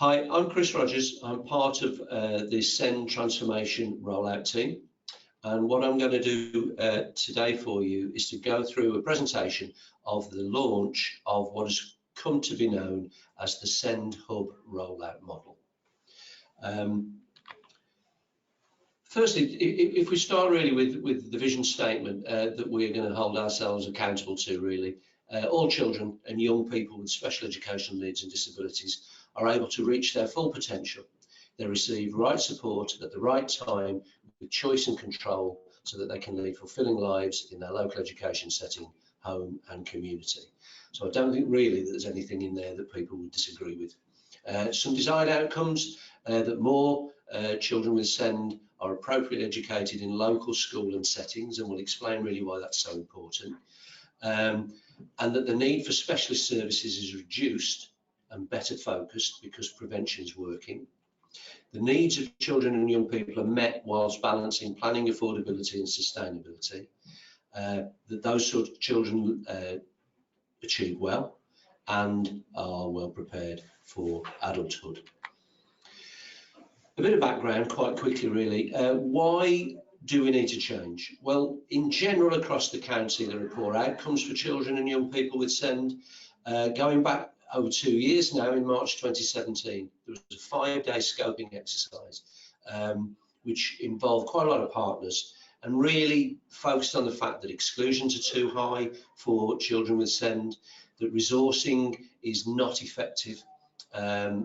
Hi, I'm Chris Rogers. I'm part of the SEND transformation rollout team. And what I'm going to do today for you is to go through a presentation of the launch of what has come to be known as the SEND Hub rollout model. Firstly, if we start really with the vision statement that we're going to hold ourselves accountable to, really, all children and young people with special educational needs and disabilities are able to reach their full potential. They receive right support at the right time with choice and control so that they can lead fulfilling lives in their local education setting, home and community. So I don't think really that there's anything in there that people would disagree with. Some desired outcomes, that more children with SEND are appropriately educated in local school and settings, and we'll explain really why that's so important. And that the need for specialist services is reduced and better focused because prevention is working. The needs of children and young people are met whilst balancing planning, affordability and sustainability. That those sort of children achieve well and are well prepared for adulthood. A bit of background quite quickly really. Why do we need to change? Well, in general across the county there are poor outcomes for children and young people with SEND. Going back over 2 years now, in March 2017, there was a 5-day scoping exercise which involved quite a lot of partners and really focused on the fact that exclusions are too high for children with SEND, that resourcing is not effective. There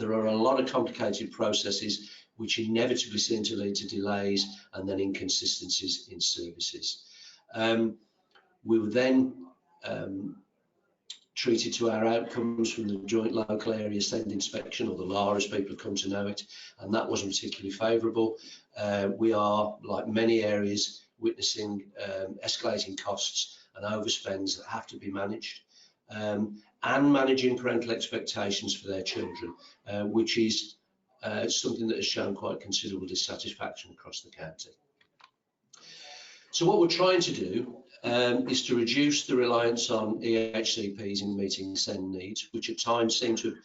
are a lot of complicated processes which inevitably seem to lead to delays and then inconsistencies in services. We were then treated to our outcomes from the Joint Local Area SEND Inspection, or the LAR as people have come to know it, and that wasn't particularly favourable. We are, like many areas, witnessing escalating costs and overspends that have to be managed, and managing parental expectations for their children, which is something that has shown quite considerable dissatisfaction across the county. So what we're trying to do is to reduce the reliance on EHCPs in meeting SEND needs, which at times seem to have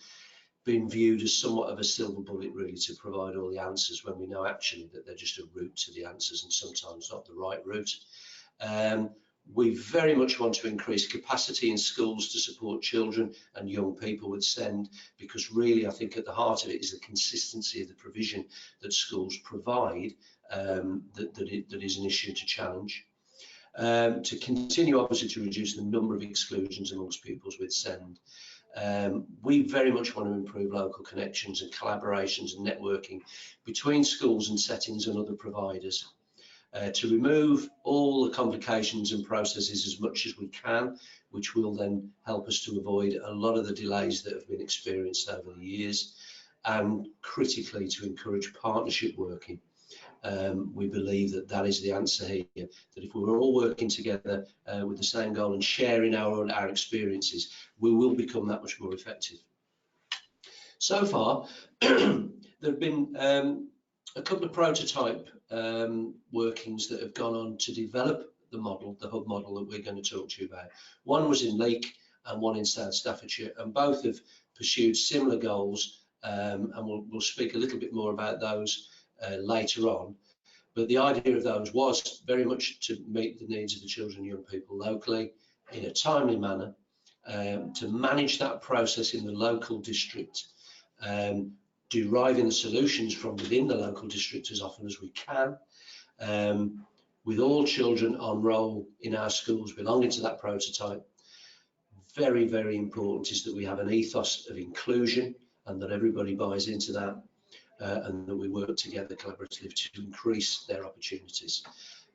been viewed as somewhat of a silver bullet really to provide all the answers, when we know actually that they're just a route to the answers and sometimes not the right route. We very much want to increase capacity in schools to support children and young people with SEND, because really I think at the heart of it is the consistency of the provision that schools provide that is an issue to challenge. To continue obviously to reduce the number of exclusions amongst pupils with SEND. We very much want to improve local connections and collaborations and networking between schools and settings and other providers. To remove all the complications and processes as much as we can, which will then help us to avoid a lot of the delays that have been experienced over the years, and critically to encourage partnership working. We believe that that is the answer here, that if we're all working together with the same goal and sharing our experiences, we will become that much more effective. So far, there have been a couple of prototype workings that have gone on to develop the model, the hub model that we're going to talk to you about. One was in Leek and one in South Staffordshire, and both have pursued similar goals, and we'll speak a little bit more about those later on. But the idea of those was very much to meet the needs of the children and young people locally in a timely manner, to manage that process in the local district, deriving the solutions from within the local district as often as we can, with all children on roll in our schools belonging to that prototype. Very, very important is that we have an ethos of inclusion and that everybody buys into that, and that we work together collaboratively to increase their opportunities.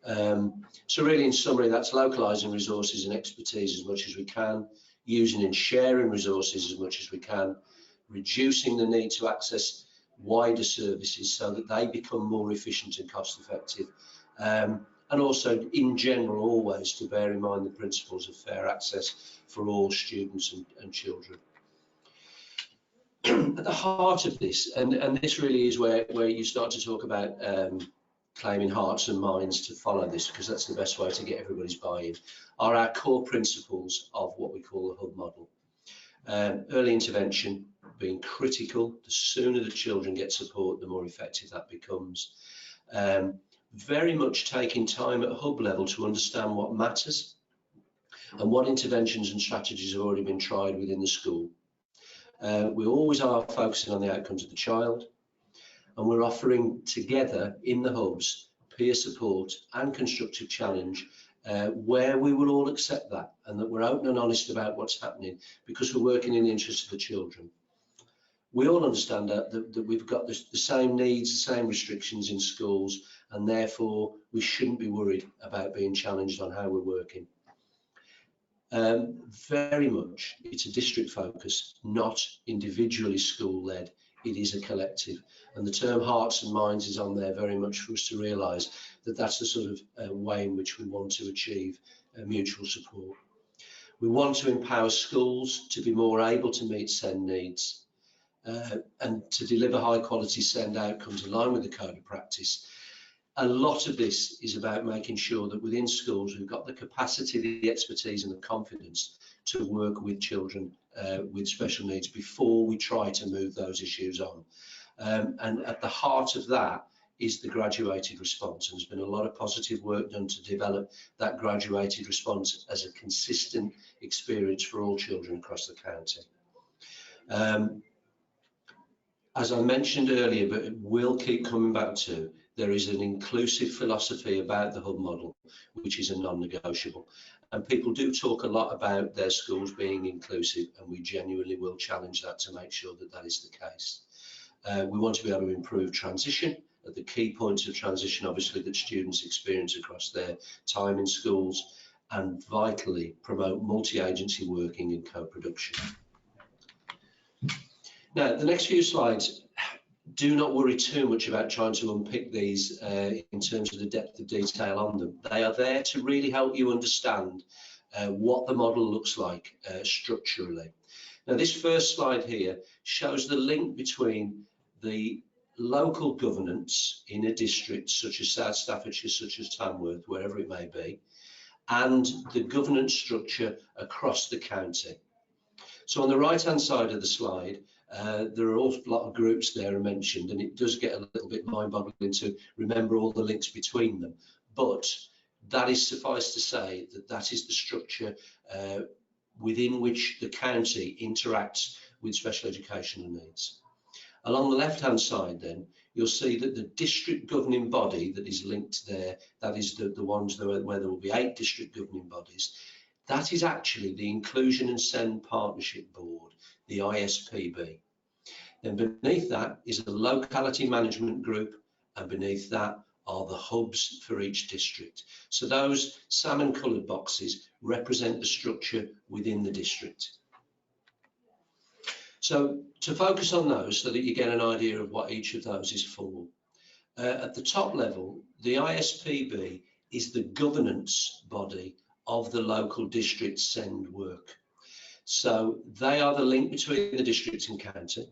So really in summary, that's localising resources and expertise as much as we can, using and sharing resources as much as we can, reducing the need to access wider services so that they become more efficient and cost effective, and also in general always to bear in mind the principles of fair access for all students and children. At the heart of this, and this really is where you start to talk about claiming hearts and minds to follow this, because that's the best way to get everybody's buy-in, are our core principles of what we call the hub model. Early intervention, being critical. The sooner the children get support, the more effective that becomes. Very much taking time at hub level to understand what matters and what interventions and strategies have already been tried within the school. We always are focusing on the outcomes of the child, and we're offering together in the hubs peer support and constructive challenge where we will all accept that, and that we're open and honest about what's happening, because we're working in the interest of the children. We all understand that we've got the same needs, the same restrictions in schools, and therefore we shouldn't be worried about being challenged on how we're working. Very much, it's a district focus, not individually school-led. It is a collective, and the term hearts and minds is on there very much for us to realise that that's the sort of way in which we want to achieve mutual support. We want to empower schools to be more able to meet SEND needs and to deliver high quality SEND outcomes in line with the code of practice. A lot of this is about making sure that within schools we've got the capacity, the expertise and the confidence to work with children with special needs before we try to move those issues on. And at the heart of that is the graduated response, and there's been a lot of positive work done to develop that graduated response as a consistent experience for all children across the county. As I mentioned earlier, but we'll keep coming back to, there is an inclusive philosophy about the hub model, which is a non-negotiable. And people do talk a lot about their schools being inclusive, and we genuinely will challenge that to make sure that that is the case. We want to be able to improve transition at the key points of transition, obviously, that students experience across their time in schools, and vitally promote multi-agency working and co-production. Now, the next few slides, do not worry too much about trying to unpick these in terms of the depth of detail on them. They are there to really help you understand what the model looks like structurally. Now, this first slide here shows the link between the local governance in a district such as South Staffordshire, such as Tamworth, wherever it may be, and the governance structure across the county. So on the right-hand side of the slide, there are a lot of groups there mentioned, and it does get a little bit mind-boggling to remember all the links between them. But that is, suffice to say, that that is the structure within which the county interacts with special educational needs. Along the left-hand side, then, you'll see that the district governing body that is linked there, that is the ones where there will be 8 district governing bodies, that is actually the Inclusion and SEND Partnership Board, the ISPB. Then beneath that is a locality management group, and beneath that are the hubs for each district. So those salmon coloured boxes represent the structure within the district. So to focus on those so that you get an idea of what each of those is for. At the top level, the ISPB is the governance body of the local district SEND work. So they are the link between the district and county,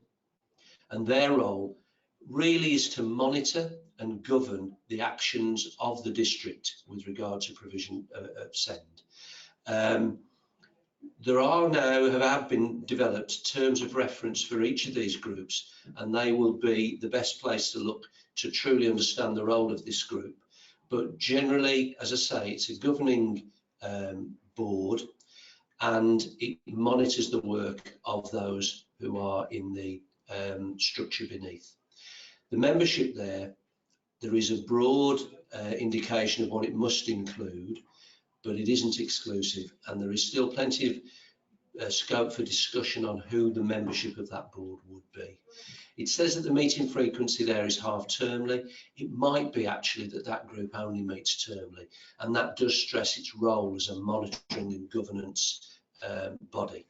and their role really is to monitor and govern the actions of the district with regard to provision of SEND. There are now, have been developed terms of reference for each of these groups, and they will be the best place to look to truly understand the role of this group. But generally, as I say, it's a governing board, and it monitors the work of those who are in the structure beneath. The membership there is a broad indication of what it must include, but it isn't exclusive, and there is still plenty of scope for discussion on who the membership of that board would be. It says that the meeting frequency there is half-termly. It might be actually that that group only meets termly, and that does stress its role as a monitoring and governance body.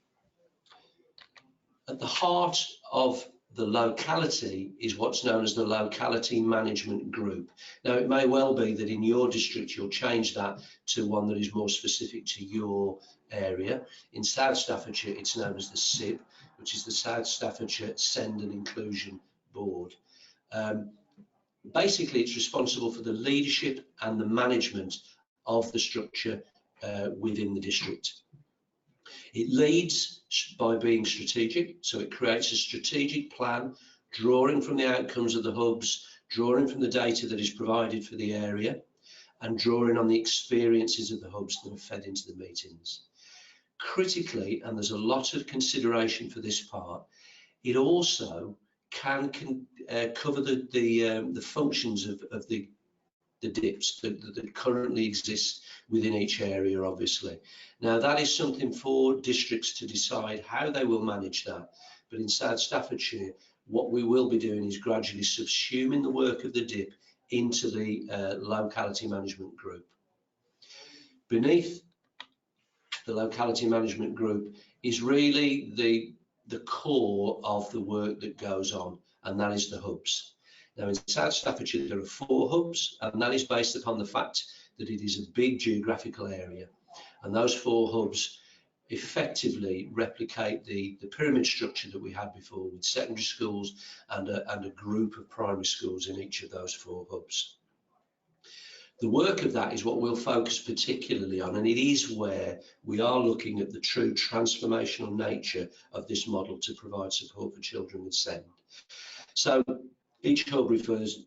At the heart of the locality is what's known as the Locality Management Group. Now, it may well be that in your district you'll change that to one that is more specific to your area. In South Staffordshire, it's known as the SIB, which is the South Staffordshire SEND and Inclusion Board. Basically, it's responsible for the leadership and the management of the structure within the district. It leads by being strategic, so it creates a strategic plan, drawing from the outcomes of the hubs, drawing from the data that is provided for the area, and drawing on the experiences of the hubs that are fed into the meetings. Critically, and there's a lot of consideration for this part, it also can cover the functions of the DIPs that currently exist within each area, obviously. Now, that is something for districts to decide how they will manage that. But in South Staffordshire, what we will be doing is gradually subsuming the work of the DIP into the locality management group. Beneath the locality management group is really the core of the work that goes on, and that is the hubs. Now, in South Staffordshire, there are 4 hubs, and that is based upon the fact that it is a big geographical area. And those 4 hubs effectively replicate the pyramid structure that we had before, with secondary schools and a group of primary schools in each of those 4 hubs. The work of that is what we'll focus particularly on, and it is where we are looking at the true transformational nature of this model to provide support for children with SEND. So each hub receives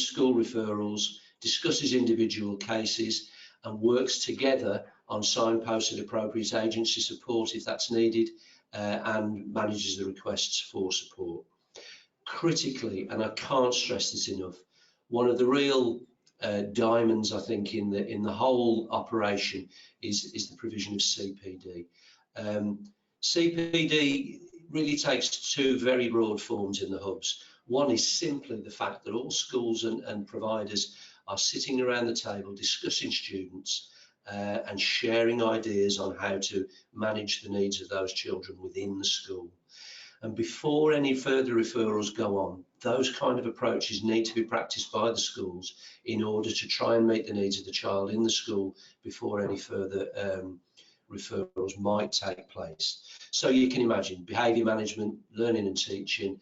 school referrals, discusses individual cases, and works together on signposted appropriate agency support if that's needed, and manages the requests for support. Critically, and I can't stress this enough, one of the real diamonds, I think, in the whole operation is the provision of CPD. CPD really takes 2 very broad forms in the hubs. One is simply the fact that all schools and providers are sitting around the table discussing students and sharing ideas on how to manage the needs of those children within the school. And before any further referrals go on, those kind of approaches need to be practiced by the schools in order to try and meet the needs of the child in the school before any further referrals might take place. So you can imagine behaviour management, learning and teaching,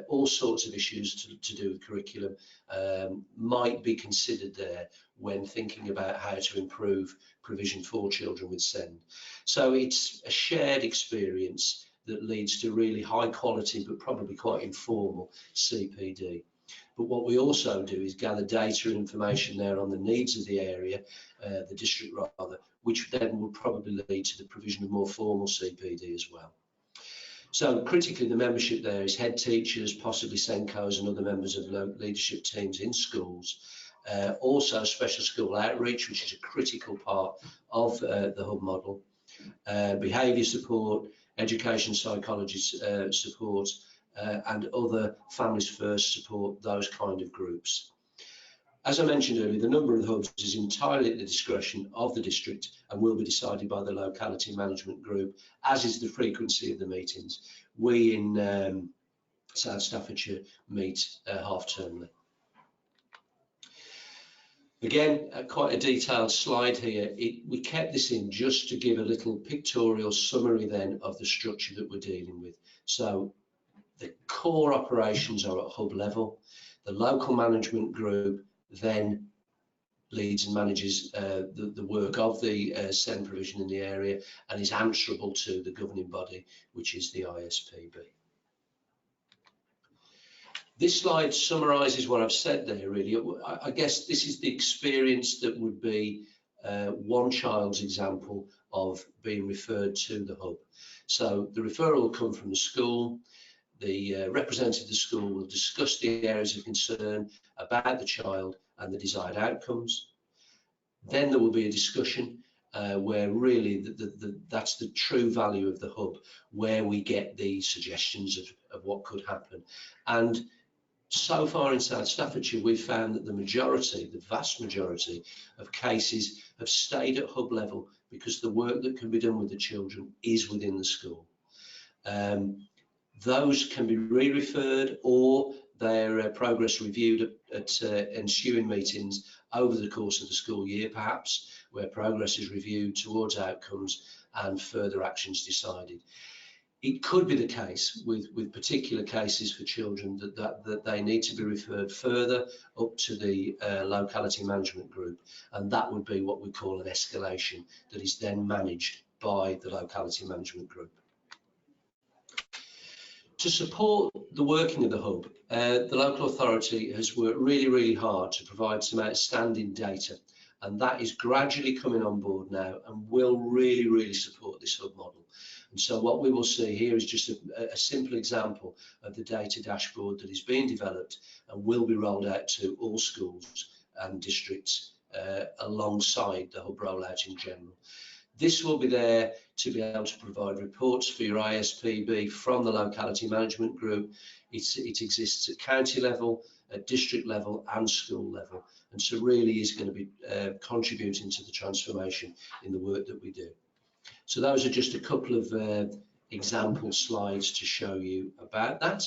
all sorts of issues to do with curriculum might be considered there when thinking about how to improve provision for children with SEND. So it's a shared experience that leads to really high quality but probably quite informal CPD. But what we also do is gather data and information there on the needs of the area, the district rather, which then will probably lead to the provision of more formal CPD as well. So critically, the membership there is head teachers, possibly SENCOs and other members of leadership teams in schools. Also special school outreach, which is a critical part of the hub model. Behaviour support, education psychology support, and other families first support, those kind of groups. As I mentioned earlier, the number of hubs is entirely at the discretion of the district and will be decided by the locality management group, as is the frequency of the meetings. We in South Staffordshire meet half-termly. Again, quite a detailed slide here. We kept this in just to give a little pictorial summary then of the structure that we're dealing with. So the core operations are at hub level. The local management group then leads and manages the work of the SEND provision in the area and is answerable to the governing body, which is the ISPB. This slide summarises what I've said there, really. I guess this is the experience that would be one child's example of being referred to the hub. So the referral will come from the school. The representative of the school will discuss the areas of concern about the child and the desired outcomes. Then there will be a discussion where really that's the true value of the hub, where we get the suggestions of what could happen. And so far in South Staffordshire, we've found that the vast majority of cases have stayed at hub level because the work that can be done with the children is within the school. Those can be re-referred or their progress reviewed at ensuing meetings over the course of the school year, perhaps, where progress is reviewed towards outcomes and further actions decided. It could be the case with particular cases for children that they need to be referred further up to the locality management group, and that would be what we call an escalation that is then managed by the Locality Management Group. To support the working of the hub, the local authority has worked really hard to provide some outstanding data, and that is gradually coming on board now and will really support this hub model. And so what we will see here is just a simple example of the data dashboard that is being developed and will be rolled out to all schools and districts alongside the hub rollout in general. This will be there to be able to provide reports for your ISPB from the Locality Management Group. It exists at county level, at district level and school level, and so really is going to be contributing to the transformation in the work that we do. So those are just a couple of example slides to show you about that.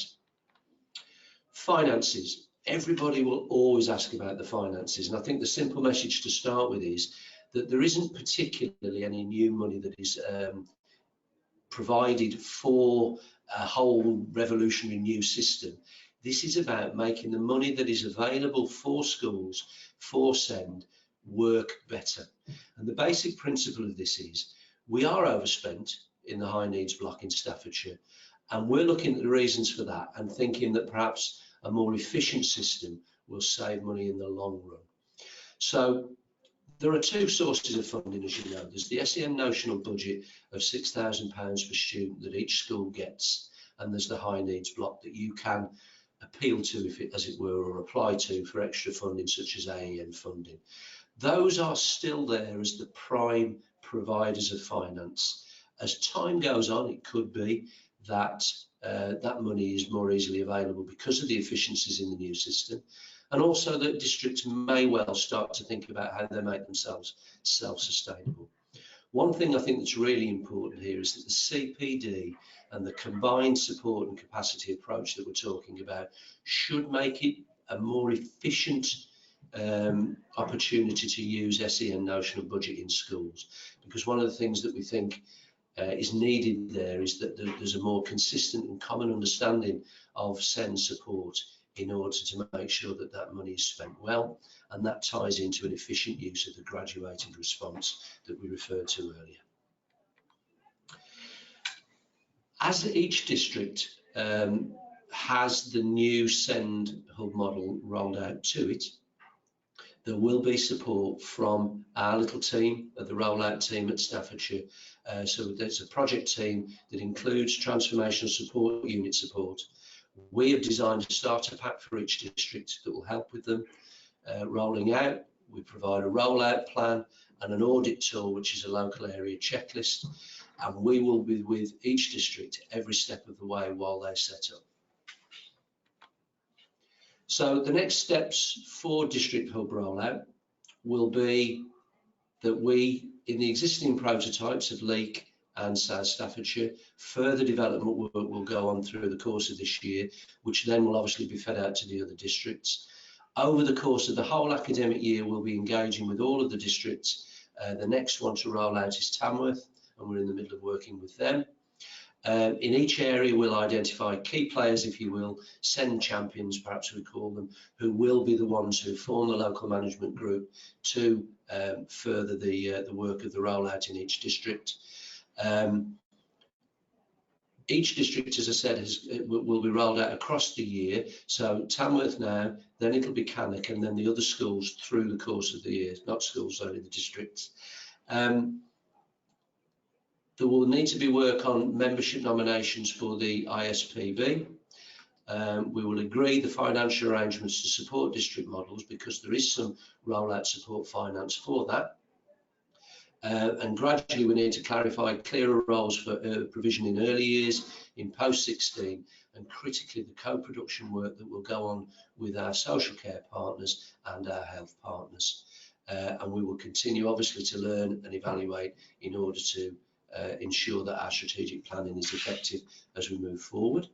Finances. Everybody will always ask about the finances, and I think the simple message to start with is that there isn't particularly any new money that is provided for a whole revolutionary new system. This is about making the money that is available for schools, for SEND, work better. And the basic principle of this is we are overspent in the high needs block in Staffordshire, and we're looking at the reasons for that and thinking that perhaps a more efficient system will save money in the long run. So there are two sources of funding, as you know. There's the SEN notional budget of £6,000 per student that each school gets, and there's the high needs block that you can appeal to, if it, as it were, or apply to for extra funding such as AEN funding. Those are still there as the prime providers of finance. As time goes on, it could be that that money is more easily available because of the efficiencies in the new system, and also that districts may well start to think about how they make themselves self-sustainable. One thing I think that's really important here is that the CPD and the combined support and capacity approach that we're talking about should make it a more efficient opportunity to use SEN notional budget in schools, because one of the things that we think is needed there is that there's a more consistent and common understanding of SEN support in order to make sure that that money is spent well, and that ties into an efficient use of the graduated response that we referred to earlier. As each district has the new SEND hub model rolled out to it, there will be support from our little team, the rollout team at Staffordshire. So there's a project team that includes transformational support unit support. We have designed a starter pack for each district that will help with them rolling out. We provide a rollout plan and an audit tool, which is a local area checklist, and we will be with each district every step of the way while they set up. So the next steps for district hub rollout will be that we, in the existing prototypes of Leek and South Staffordshire, further development work will go on through the course of this year, which then will obviously be fed out to the other districts. Over the course of the whole academic year, we'll be engaging with all of the districts. The next one to roll out is Tamworth, and we're in the middle of working with them. In each area, we'll identify key players, if you will, SEND champions, perhaps we call them, who will be the ones who form the local management group to further the work of the rollout in each district. Each district, as I said, will be rolled out across the year. So Tamworth now, then it'll be Cannock, and then the other schools through the course of the year, not schools, only the districts. There will need to be work on membership nominations for the ISPB. We will agree the financial arrangements to support district models, because there is some rollout support finance for that. And gradually we need to clarify clearer roles for provision in early years, in post-16, and critically the co-production work that will go on with our social care partners and our health partners. And we will continue obviously to learn and evaluate in order to ensure that our strategic planning is effective as we move forward.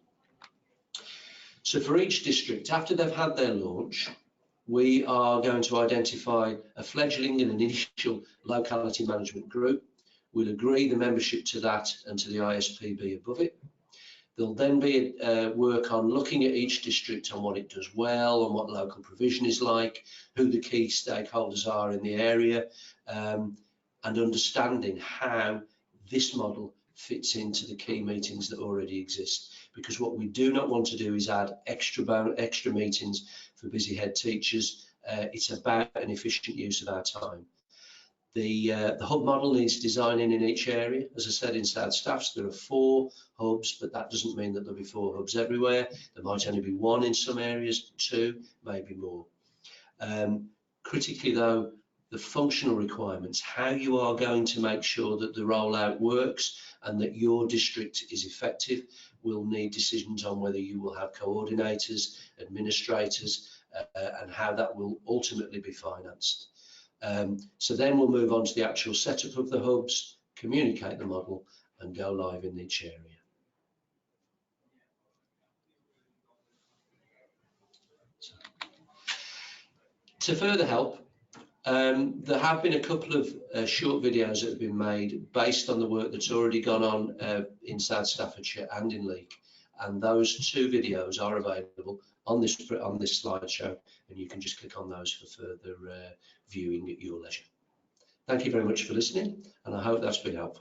So for each district, after they've had their launch, we are going to identify a fledgling and an initial locality management group. We'll agree the membership to that and to the ISPB above it. There'll then be work on looking at each district on what it does well and what local provision is like, who the key stakeholders are in the area, and understanding how this model fits into the key meetings that already exist, because what we do not want to do is add extra meetings for busy head teachers. It's about an efficient use of our time. The hub model needs designing in each area. As I said, in South Staffs there are 4 hubs, but that doesn't mean that there'll be 4 hubs everywhere. There might only be 1 in some areas, 2, maybe more. Critically though, the functional requirements, how you are going to make sure that the rollout works and that your district is effective, will need decisions on whether you will have coordinators, administrators, and how that will ultimately be financed. So then we'll move on to the actual setup of the hubs, communicate the model, and go live in each area. So, to further help, there have been a couple of short videos that have been made based on the work that's already gone on in South Staffordshire and in Leek, and those 2 videos are available on this slideshow, and you can just click on those for further viewing at your leisure. Thank you very much for listening, and I hope that's been helpful.